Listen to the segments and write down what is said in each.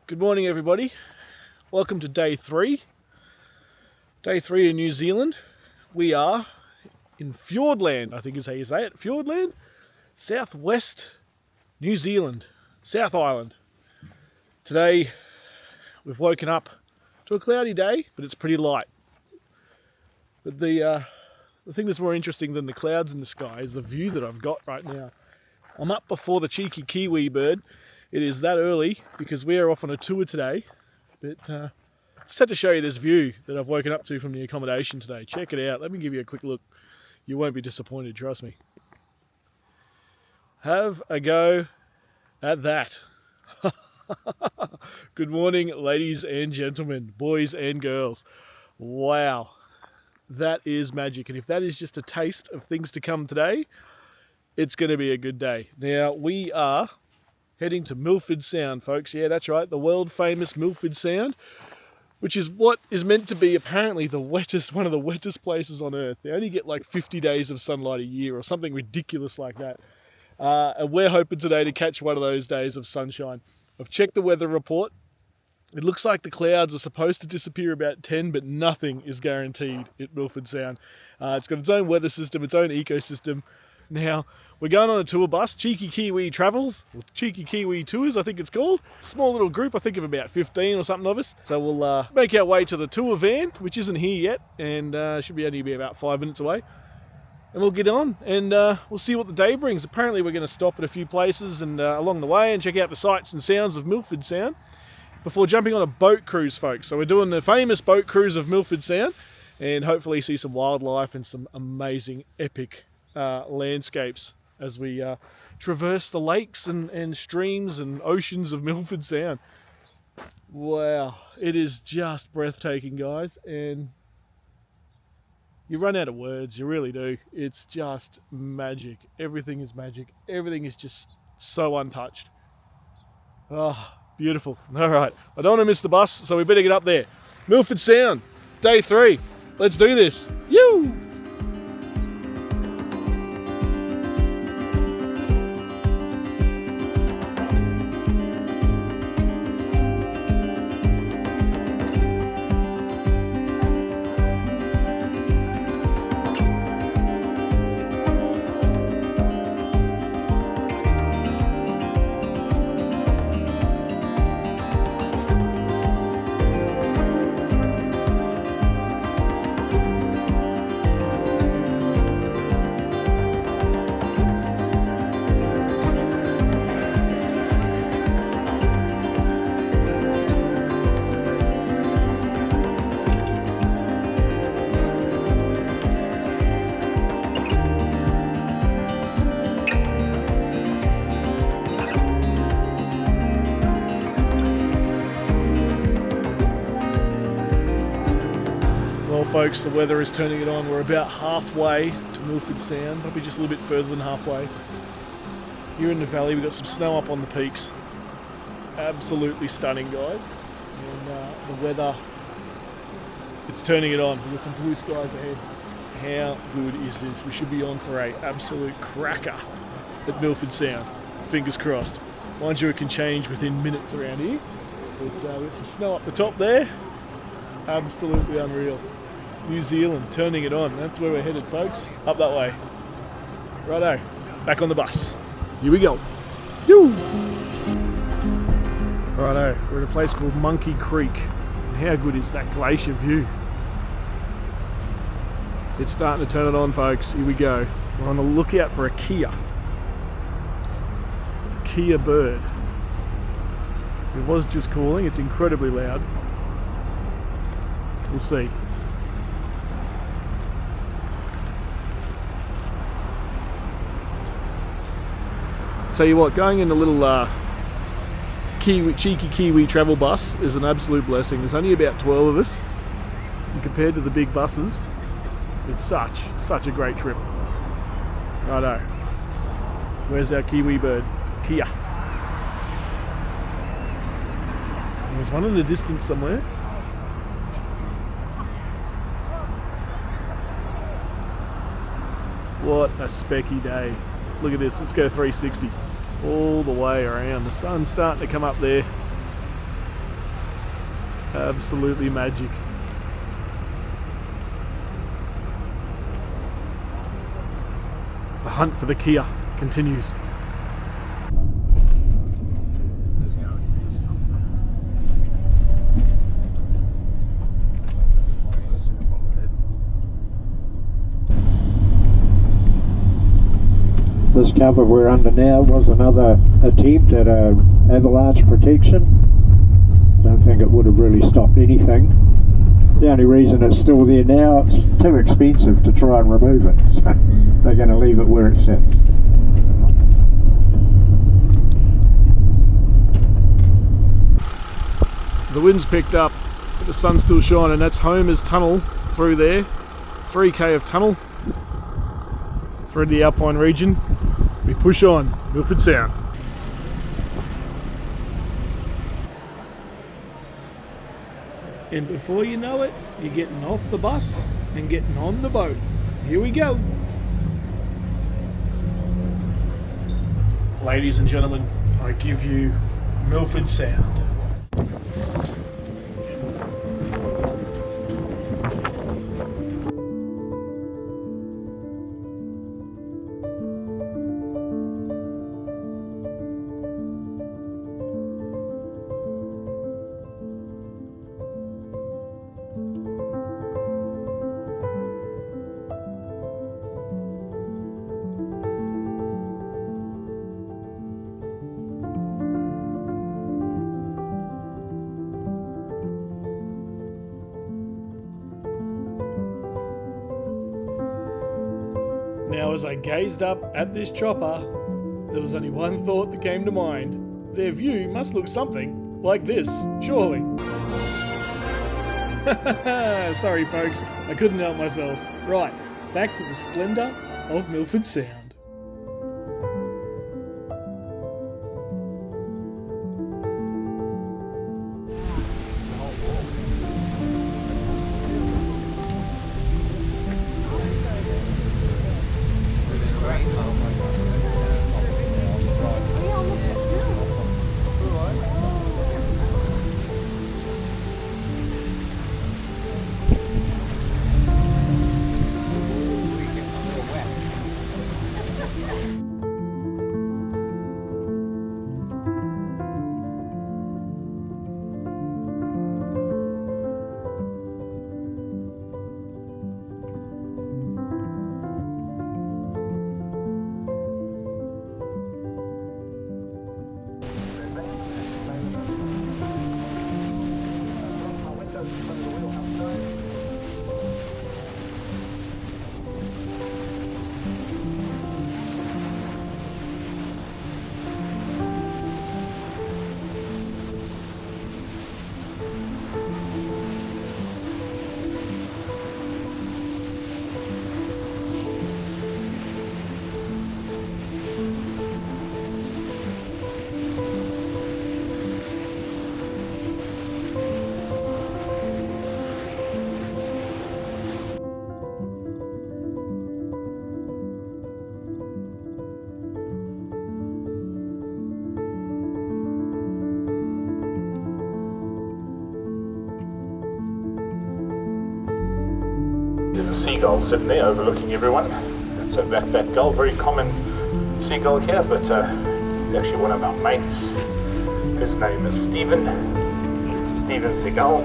Good morning, everybody. Welcome to day three. Day three in New Zealand. We are in Fiordland, I think is how you say it. Fiordland, southwest New Zealand, South Island. Today, we've woken up to a cloudy day, but it's pretty light. But the thing that's more interesting than the clouds in the sky is the view that I've got right now. I'm up before the cheeky kiwi bird. It is that early because we are off on a tour today. But just had to show you this view that I've woken up to from the accommodation today. Check it out. Let me give you a quick look. You won't be disappointed, trust me. Have a go at that. Good morning, ladies and gentlemen, boys and girls. Wow, that is magic. And if that is just a taste of things to come today, it's going to be a good day. Now, we are heading to Milford Sound, folks. Yeah, that's right, the world famous Milford Sound, which is what is meant to be apparently the wettest, one of the wettest places on earth. They only get like 50 days of sunlight a year or something ridiculous like that. And we're hoping today to catch one of those days of sunshine. I've checked the weather report. It looks like the clouds are supposed to disappear about 10, but nothing is guaranteed at Milford Sound. It's got its own weather system, its own ecosystem. Now, we're going on a tour bus, Cheeky Kiwi Travels, or Cheeky Kiwi Tours, I think it's called. Small little group, I think of about 15 or something of us. So we'll make our way to the tour van, which isn't here yet, and should only be about 5 minutes away. And we'll get on, and we'll see what the day brings. Apparently we're going to stop at a few places and along the way and check out the sights and sounds of Milford Sound before jumping on a boat cruise, folks. So we're doing the famous boat cruise of Milford Sound, and hopefully see some wildlife and some amazing, epic landscapes as we traverse the lakes and streams and oceans of Milford Sound. Wow, it is just breathtaking, guys, and you run out of words, you really do. It's just magic. Everything is magic. Everything is just so untouched. Oh, beautiful. All right, I don't want to miss the bus, so we better get up there. Milford Sound, day three. Let's do this. Yoo! Well, folks, the weather is turning it on. We're about halfway to Milford Sound, probably just a little bit further than halfway. Here in the valley, we've got some snow up on the peaks. Absolutely stunning, guys. And the weather, it's turning it on. We've got some blue skies ahead. How good is this? We should be on for an absolute cracker at Milford Sound. Fingers crossed. Mind you, it can change within minutes around here. But we've got some snow up the top there. Absolutely unreal. New Zealand, turning it on. That's where we're headed, folks. Up that way. Righto, back on the bus. Here we go. Yoo! Righto, we're at a place called Monkey Creek. And how good is that glacier view? It's starting to turn it on, folks. Here we go. We're on the lookout for a Kia. Kia bird. It was just calling. It's incredibly loud. We'll see. Tell you what, going in the little cheeky Kiwi travel bus is an absolute blessing. There's only about 12 of us, and compared to the big buses, it's such a great trip. Righto. Where's our Kiwi bird? Kia. There's one in the distance somewhere. What a specky day. Look at this, let's go 360 all the way around. The sun's starting to come up there. Absolutely magic. The hunt for the Kia continues. This cover we're under now was another attempt at a avalanche protection. Don't think it would have really stopped anything. The only reason it's still there now, it's too expensive to try and remove it. So they're going to leave it where it sits. The wind's picked up, but the sun's still shining. That's Homer's tunnel through there. 3k of tunnel through the Alpine region. We push on, Milford Sound. And before you know it, you're getting off the bus and getting on the boat. Here we go. Ladies and gentlemen, I give you Milford Sound. Now, as I gazed up at this chopper, there was only one thought that came to mind. Their view must look something like this, surely. Sorry folks, I couldn't help myself. Right, back to the splendour of Milford Sound. There's a seagull sitting there overlooking everyone. That's a backpack gull, very common seagull here, but he's actually one of our mates. His name is Stephen Seagull.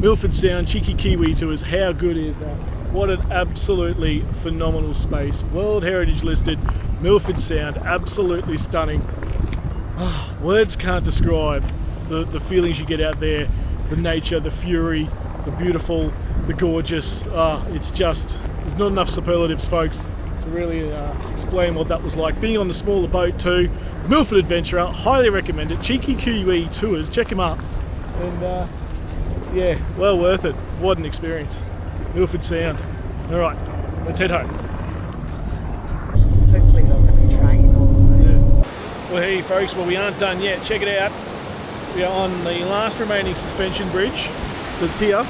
Milford Sound, Cheeky Kiwi Tours. How good is that? What an absolutely phenomenal space. World Heritage listed, Milford Sound, absolutely stunning. Oh, words can't describe the feelings you get out there, the nature, the fury, the beautiful, the gorgeous. It's just, there's not enough superlatives, folks, to really explain what that was like. Being on the smaller boat too, the Milford Adventurer, highly recommend it. Cheeky Kiwi Tours, check him up. And yeah, well worth it. What an experience. Milford Sound. All right, let's head home. Hopefully they'll have a train all the way. Well, hey folks, well we aren't done yet. Check it out. We are on the last remaining suspension bridge that's here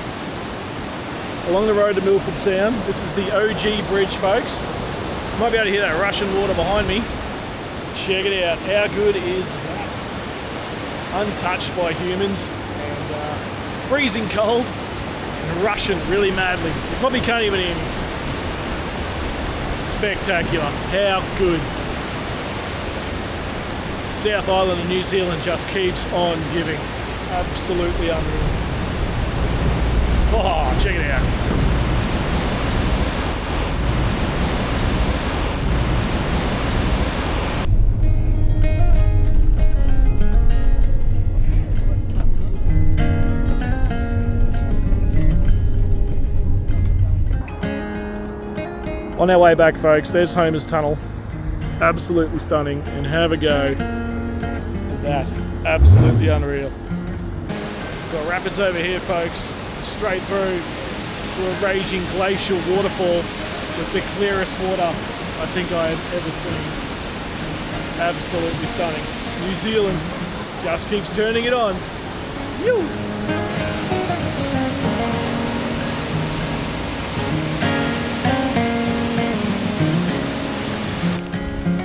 along the road to Milford Sound. This is the OG bridge, folks. You might be able to hear that rushing water behind me. Check it out. How good is that? Untouched by humans and freezing cold and rushing really madly. You probably can't even hear me. Spectacular. How good. South Island of New Zealand just keeps on giving. Absolutely unreal. Oh, check it out. On our way back, folks, there's Homer's Tunnel. Absolutely stunning, and have a go at that. Absolutely unreal. Got rapids over here, folks, straight through to a raging glacial waterfall with the clearest water I think I have ever seen. Absolutely stunning. New Zealand just keeps turning it on. Yoo!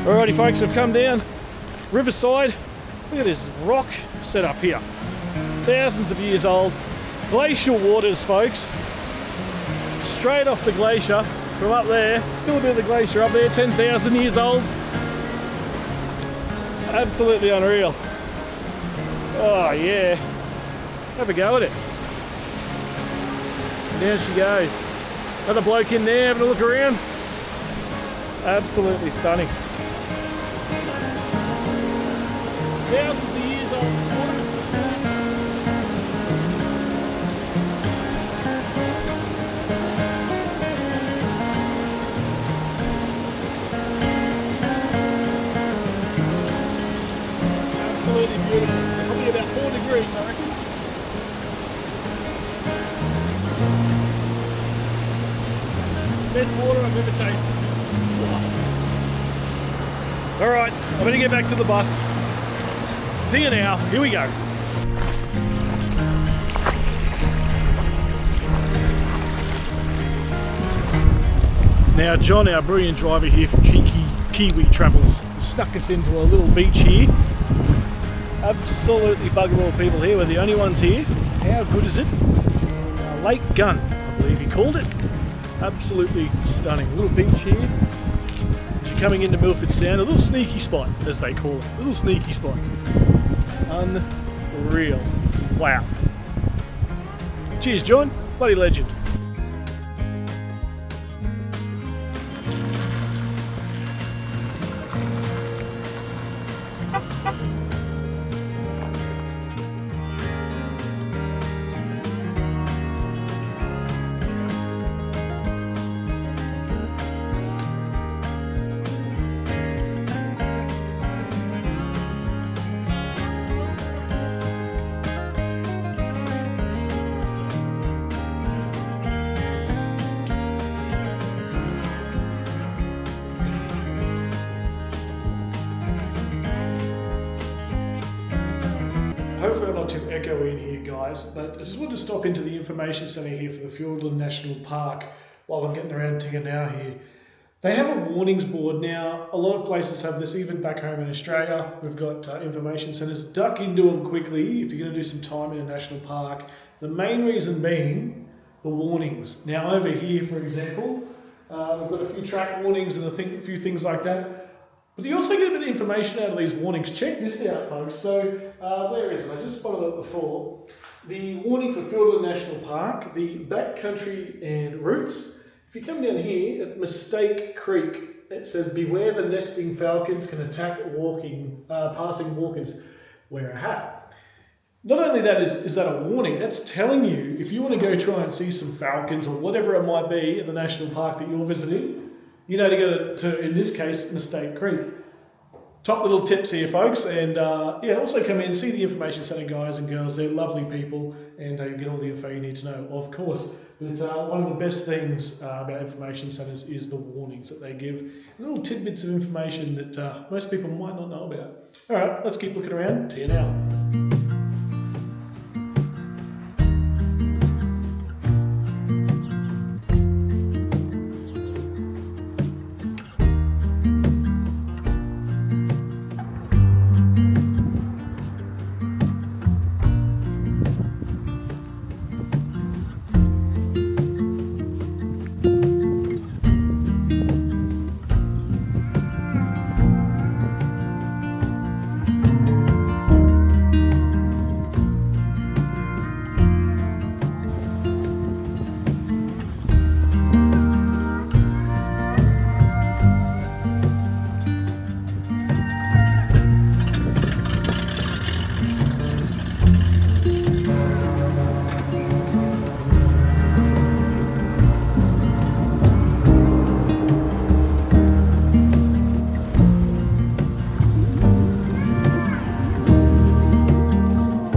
Alrighty folks, we've come down Riverside. Look at this rock set up here. Thousands of years old. Glacial waters, folks. Straight off the glacier from up there. Still a bit of the glacier up there, 10,000 years old. Absolutely unreal. Oh yeah. Have a go at it. Down she goes. Another bloke in there having a look around. Absolutely stunning. Thousands of years old this water. Absolutely beautiful. Probably about 4 degrees, I reckon. Best water I've ever tasted. Alright, I'm going to get back to the bus. See you now, here we go. Now John, our brilliant driver here from Cheeky Kiwi Travels, snuck us into a little beach here. Absolutely bugger all people here, we're the only ones here. How good is it? Lake Gun, I believe he called it. Absolutely stunning. Little beach here. As you're coming into Milford Sound, a little sneaky spot, as they call it. A little sneaky spot. Unreal. Wow. Cheers, John. Bloody legend. Hopefully I'm not too echoey in here, guys, but I just wanted to stop into the information centre here for the Fiordland National Park while I'm getting around Te Anau here. They have a warnings board now. A lot of places have this, even back home in Australia. We've got information centres. Duck into them quickly if you're going to do some time in a national park. The main reason being the warnings. Now over here, for example, we've got a few track warnings and a few things like that. But you also get a bit of information out of these warnings. Check this out, folks. So, where is it? I just spotted it before. The warning for Fiordland National Park, the backcountry and routes. If you come down here at Mistake Creek, it says, beware the nesting falcons can attack passing walkers. Wear a hat. Not only that is that a warning, that's telling you if you want to go try and see some falcons or whatever it might be at the national park that you're visiting, you know to go to, in this case, Mistake Creek. Top little tips here, folks, and yeah, also come in, see the information centre guys and girls. They're lovely people, and you get all the info you need to know, of course. But one of the best things about information centres is the warnings that they give, little tidbits of information that most people might not know about. All right, let's keep looking around. Te Anau.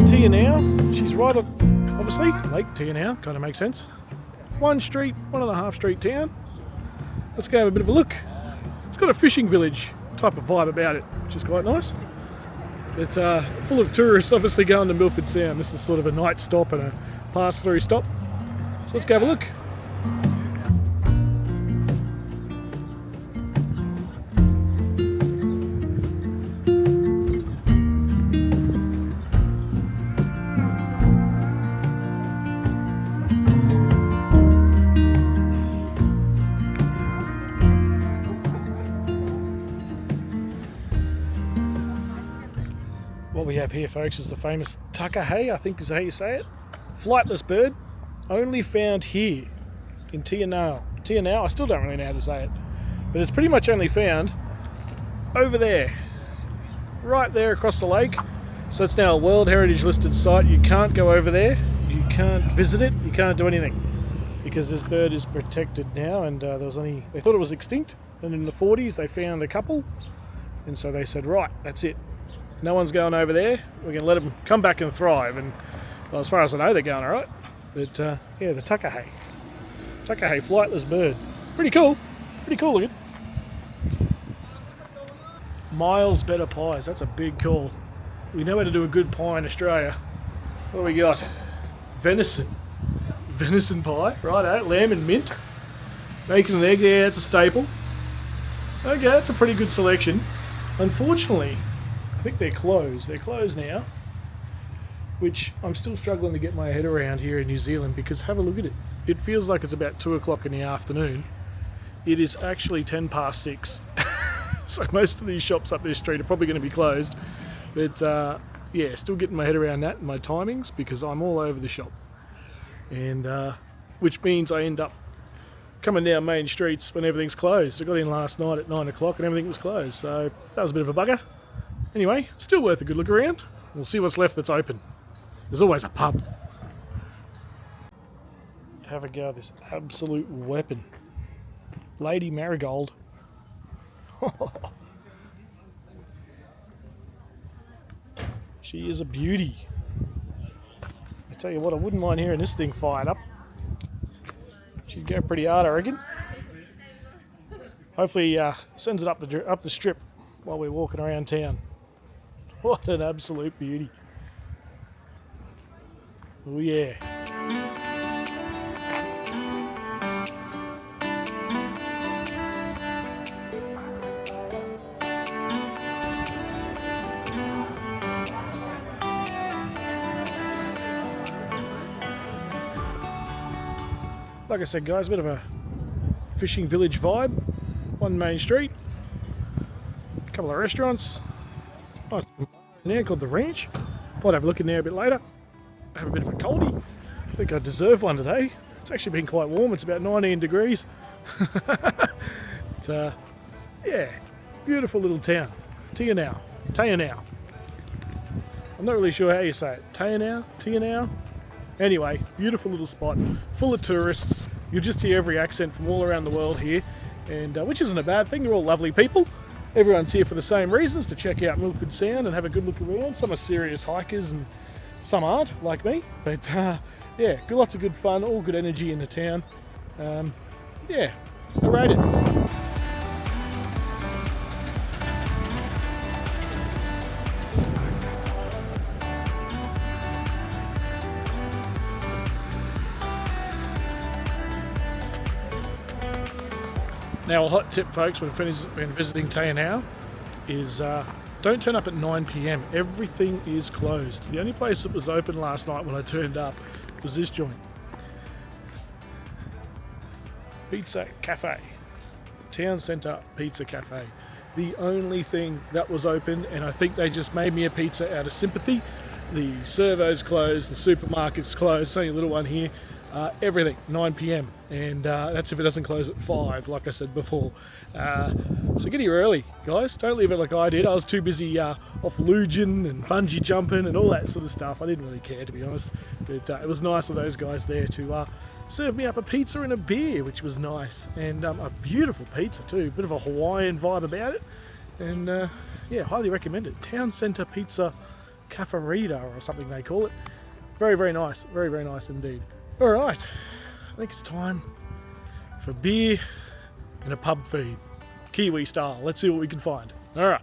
Te Anau, she's right on, obviously, Lake Te Anau, kind of makes sense. One street, 1.5 street town. Let's go have a bit of a look. It's got a fishing village type of vibe about it, which is quite nice. It's full of tourists obviously going to Milford Sound. This is sort of a night stop and a pass-through stop. So let's go have a look. What we have here, folks, is the famous tuckahay, I think is how you say it. Flightless bird, only found here in Te Anau. Te Anau, I still don't really know how to say it, but it's pretty much only found over there, right there across the lake. So it's now a World Heritage listed site. You can't go over there, you can't visit it, you can't do anything because this bird is protected now. And they thought it was extinct, and in the 40s they found a couple, and so they said, right, that's it. No one's going over there. We're going to let them come back and thrive. And well, as far as I know, they're going all right. But yeah, the tuckahay. Tuckahay, flightless bird. Pretty cool. Pretty cool looking. Miles better pies. That's a big call. We know how to do a good pie in Australia. What do we got? Venison. Venison pie. Righto. Lamb and mint. Bacon and egg. Yeah, that's a staple. Okay, that's a pretty good selection. Unfortunately, I think they're closed. They're closed now, which I'm still struggling to get my head around here in New Zealand, because have a look at it. It feels like it's about 2 o'clock in the afternoon. It is actually 6:10. So most of these shops up this street are probably going to be closed. But yeah, still getting my head around that and my timings, because I'm all over the shop. And which means I end up coming down main streets when everything's closed. I got in last night at 9 o'clock and everything was closed. So that was a bit of a bugger. Anyway, still worth a good look around. We'll see what's left that's open. There's always a pub. Have a go at this absolute weapon. Lady Marigold. She is a beauty. I tell you what, I wouldn't mind hearing this thing fired up. She'd go pretty hard, I reckon. Hopefully sends it up the strip while we're walking around town. What an absolute beauty. Oh yeah. Like I said, guys, a bit of a fishing village vibe. One main street. couple of restaurants. Nice in there called the Ranch. Might have a look in there a bit later. Have a bit of a coldie. I think I deserve one today. It's actually been quite warm. It's about 19 degrees. But, yeah, beautiful little town. Te Anau. Te Anau. I'm not really sure how you say it. Te Anau? Te Anau? Anyway, beautiful little spot, full of tourists. You'll just hear every accent from all around the world here, and which isn't a bad thing. They're all lovely people. Everyone's here for the same reasons, to check out Milford Sound and have a good look around. Some are serious hikers and some aren't, like me. But yeah, lots of good fun, all good energy in the town. Yeah, I rate it. Now, a hot tip, folks, when visiting Te Anau is don't turn up at 9 PM. Everything is closed. The only place that was open last night when I turned up was this joint. Pizza Cafe. Town Centre Pizza Cafe. The only thing that was open, and I think they just made me a pizza out of sympathy. The servo's closed, the supermarket's closed, it's only a little one here. Everything, 9 PM, and that's if it doesn't close at 5, like I said before. So get here early, guys. Don't leave it like I did. I was too busy off luging and bungee jumping and all that sort of stuff. I didn't really care, to be honest. But it was nice of those guys there to serve me up a pizza and a beer, which was nice. And a beautiful pizza too. Bit of a Hawaiian vibe about it. And yeah, highly recommend it. Town Centre Pizza Cafarita or something they call it. Very, very nice. Very, very nice indeed. All right, I think it's time for beer and a pub feed, Kiwi style. Let's see what we can find. All right.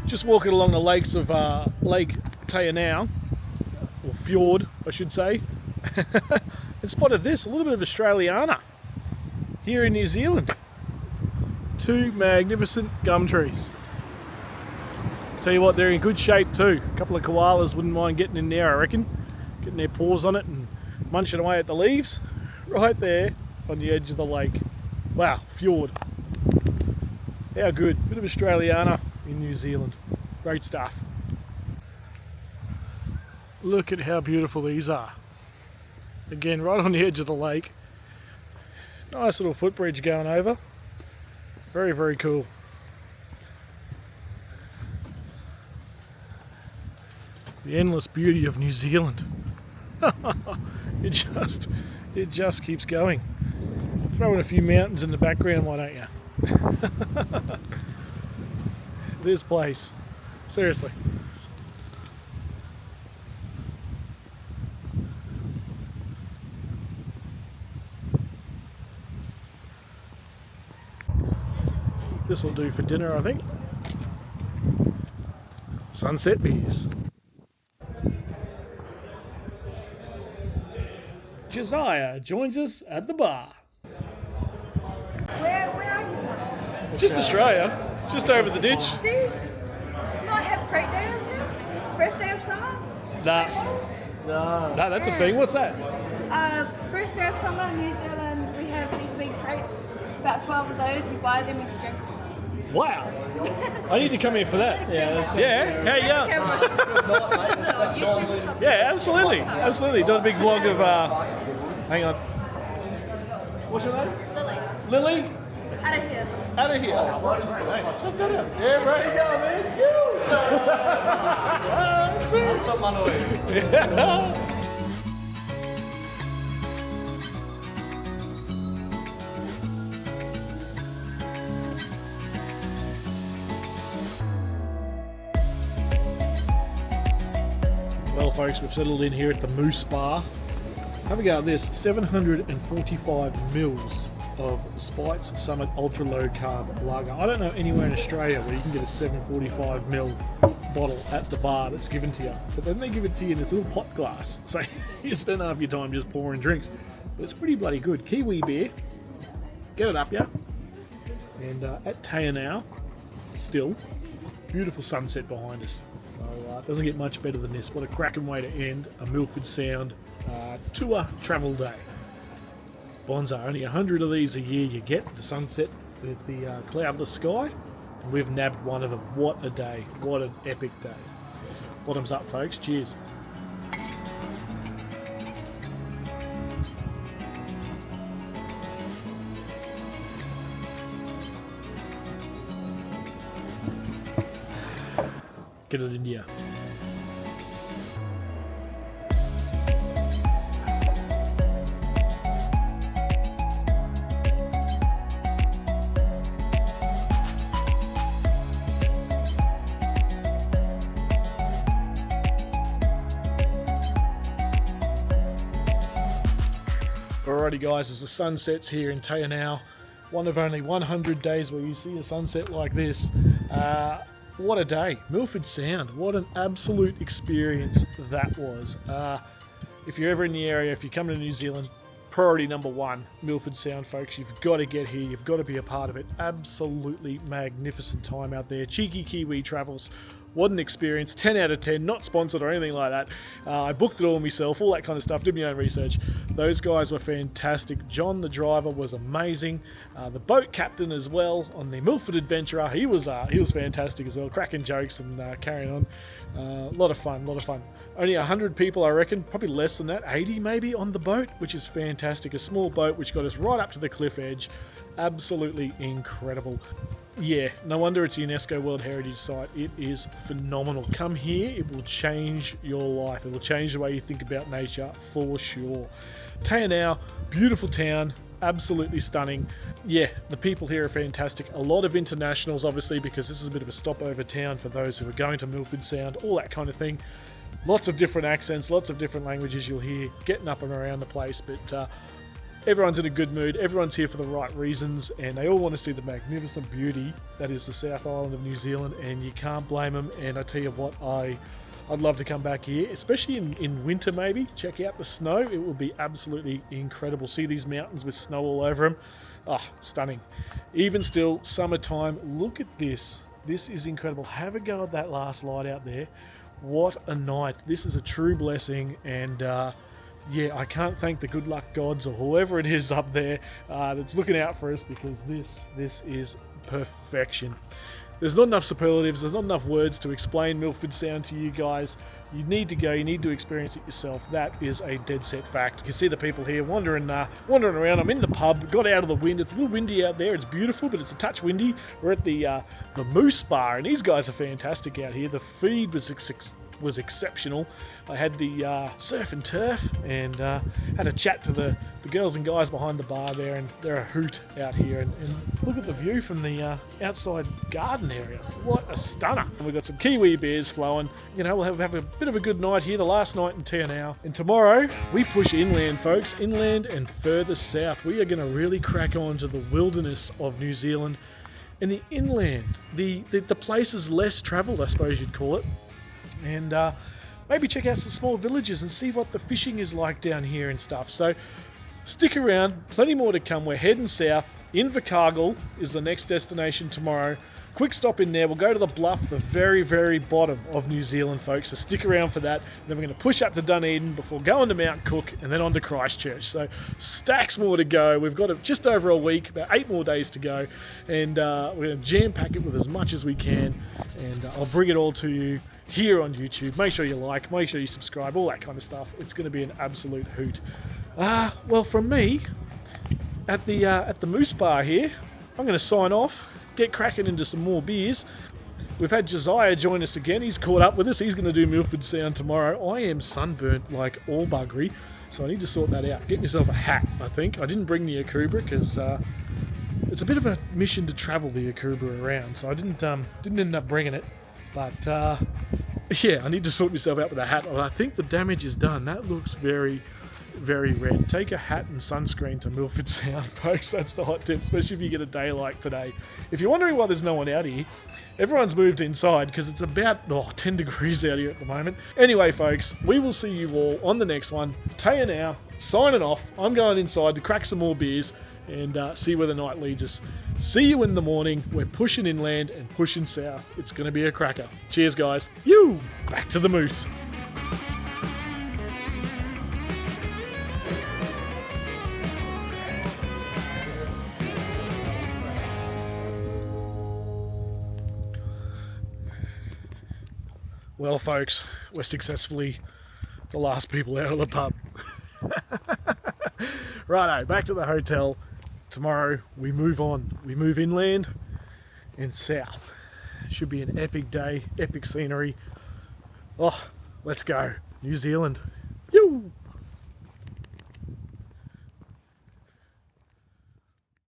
Just walking along the lakes of Lake Te Anau, or Fjord, I should say, and spotted this, a little bit of Australiana here in New Zealand. Two magnificent gum trees. Tell you what, they're in good shape too. A couple of koalas wouldn't mind getting in there, I reckon. Getting their paws on it and munching away at the leaves. Right there on the edge of the lake. Wow, Fjord. How good. Bit of Australiana in New Zealand. Great stuff. Look at how beautiful these are. Again, right on the edge of the lake. Nice little footbridge going over. Very, very cool. The endless beauty of New Zealand. It just keeps going. Throw in a few mountains in the background, why don't you? This place, seriously. This will do for dinner, I think. Sunset beers. Josiah joins us at the bar. Where are you from? Just Australia. Just over the ditch. Do you not have crate day over here? First day of summer? Nah. No, that's a thing. What's that? First day of summer in New Zealand, we have these big crates. About 12 of those. You buy them and you drink. Wow. I need to come here for that. Yeah. How you going? Yeah, absolutely. Absolutely. Do a big vlog of, hang on. What's your name? Lily. Lily? Out of here. Out of here. Check that out. Yeah, right you go, man. Yeah. Well, folks, we've settled in here at the Moose Bar. Have a go at this, 745 mils of Spite's Summit Ultra Low Carb Lager. I don't know anywhere in Australia where you can get a 745 ml bottle at the bar that's given to you. But then they give it to you in this little pot glass. So you spend half your time just pouring drinks. but it's pretty bloody good. Kiwi beer. Get it up, yeah? And at Te Anau, still, beautiful sunset behind us. So it doesn't get much better than this. What a cracking way to end a Milford Sound tour travel day. Bonza, only 100 of these a year you get, the sunset with the cloudless sky. And we've nabbed one of them. What a day. What an epic day. Bottoms up, folks. Cheers. Get it in here. Alrighty guys, as the sun sets here in Te Anau, one of only 100 days where you see a sunset like this. What a day. Milford Sound, what an absolute experience that was. If you're ever in the area, if you're coming to New Zealand, priority number one, Milford Sound, folks. You've got to get here, you've got to be a part of it. Absolutely magnificent time out there. Cheeky Kiwi travels. What an experience. 10 out of 10, not sponsored or anything like that. I booked it all myself, all that kind of stuff, did my own research. Those guys were fantastic. John, the driver, was amazing. The boat captain as well on the Milford Adventurer, he was fantastic as well, cracking jokes and carrying on. A lot of fun. Only 100 people, I reckon, probably less than that, 80 maybe on the boat, which is fantastic. A small boat which got us right up to the cliff edge. Absolutely incredible. Yeah, no wonder it's a UNESCO World Heritage Site. It is phenomenal. Come here, it will change your life. It will change the way you think about nature for sure. Te Anau, beautiful town, absolutely stunning. Yeah, the people here are fantastic. A lot of internationals, obviously, because this is a bit of a stopover town for those who are going to Milford Sound, all that kind of thing. Lots of different accents, lots of different languages you'll hear getting up and around the place, but everyone's in a good mood, everyone's here for the right reasons, and they all want to see the magnificent beauty that is the South Island of New Zealand, and you can't blame them. And I tell you what, I'd love to come back here, especially in winter maybe. Check out the snow, it will be absolutely incredible. See these mountains with snow all over them. Ah, stunning. Even still, summertime, look at this. This is incredible. Have a go at that last light out there. What a night. This is a true blessing, and yeah, I can't thank the good luck gods or whoever it is up there that's looking out for us, because this is perfection. There's not enough superlatives, there's not enough words to explain Milford Sound to you guys. You need to go, you need to experience it yourself. That is a dead set fact. You can see the people here wandering around. I'm in the pub, got out of the wind. It's a little windy out there, it's beautiful, but it's a touch windy. We're at the Moose Bar, and these guys are fantastic out here. The feed was exceptional. I had the surf and turf, and had a chat to the girls and guys behind the bar there, and they're a hoot out here. And look at the view from the outside garden area. What a stunner. And we've got some Kiwi beers flowing. You know, we'll have a bit of a good night here, the last night in Te Anau. And tomorrow, we push inland, folks. Inland and further south. We are going to really crack on to the wilderness of New Zealand. And the inland, the places less travelled, I suppose you'd call it. And maybe check out some small villages and see what the fishing is like down here and stuff. So stick around, plenty more to come. We're heading south. Invercargill is the next destination tomorrow. Quick stop in there. We'll go to the Bluff, the very, very bottom of New Zealand, folks. So stick around for that. Then we're going to push up to Dunedin before going to Mount Cook and then on to Christchurch. So stacks more to go. We've got just over a week, about 8 more days to go. And we're going to jam pack it with as much as we can. And I'll bring it all to you here on YouTube. Make sure you like, make sure you subscribe, all that kind of stuff. It's going to be an absolute hoot. Well, from me at the Moose Bar here, I'm going to sign off, get cracking into some more beers. We've had Josiah join us again. He's caught up with us. He's going to do Milford Sound tomorrow. I am sunburnt like all buggery, so I need to sort that out. Get myself a hat, I think. I didn't bring the Akubra because it's a bit of a mission to travel the Akubra around, so I didn't end up bringing it. But yeah, I need to sort myself out with a hat. I think the damage is done. That looks very, very red. Take a hat and sunscreen to Milford Sound, folks. That's the hot tip, especially if you get a day like today. If you're wondering why there's no one out here, everyone's moved inside because it's about 10 degrees out here at the moment. Anyway, folks, we will see you all on the next one. Te Anau, signing off. I'm going inside to crack some more beers and see where the night leads us. See you in the morning. We're pushing inland and pushing south. It's going to be a cracker. Cheers, guys. Back to the moose. Well, folks, we're successfully the last people out of the pub. Righto, back to the hotel. Tomorrow we move on. We move inland and south. Should be an epic day, epic scenery. Oh, let's go. New Zealand. Yoo!